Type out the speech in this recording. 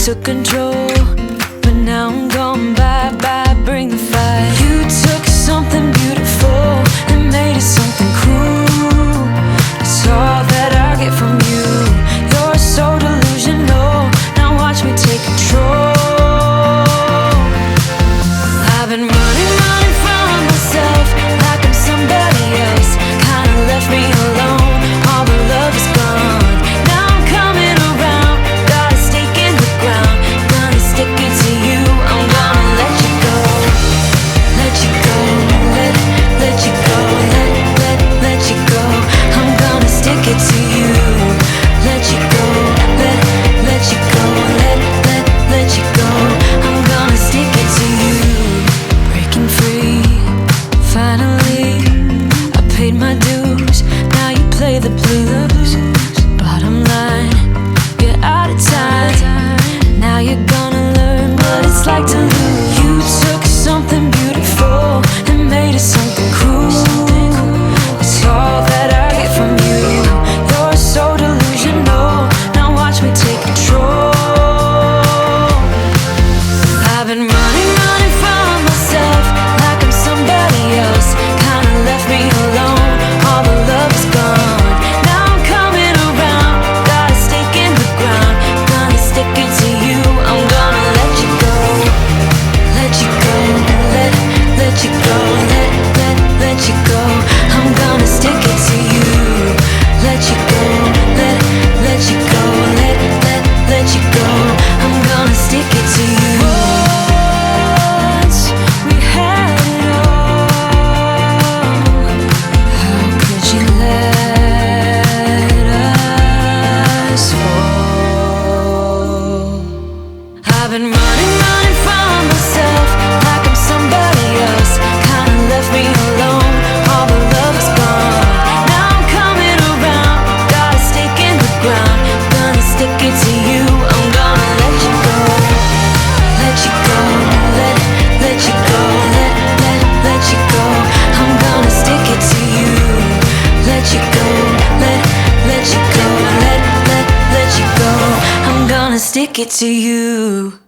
took control, but now I'm gone. Bye bye, bring the fire. You took something beautiful and made it something cruel. It's all that I get from you. You're so delusional. Now watch me take control. I've been running from myself like I'm somebody else. Kinda left me alone. All the love is gone. Now I'm coming around. Got a stake in the ground. Gonna stick it to you. I'm gonna let you go. Let you go. Let you go. Let you go. I'm gonna stick it to you. Let you go. Let you go. Let you go. I'm gonna stick it to you. Breaking free, finally. I paid my dues. Now you play the blues. Bottom line, you're out of time. Now you're gonna learn what it's like to lose. You took something beautiful and made it something cruel. It's all that I get from you. You're so delusional. Now watch me take control. I've been running from myself like I'm somebody else. Kinda left me alone. All the love is gone. Now I'm coming around. Got a stake in the ground. Gonna stick it to you. I'm gonna let you go. Let you go. Let you go. Let you go. I'm gonna stick it to you. Let you go. Let you go. Let you go. I'm gonna stick it to you. Once we had it all. How could you let us fall? I've been running from myself like I'm somebody else. Kinda left me alone. All the love is gone. Now I'm coming around. Got a stake in the ground. Gonna stick it to you. I'm gonna let you go. Let you go. Let you go. Let you go. I'm gonna stick it to you. Let you go. Let you go. Let you go. I'm gonna stick it to you.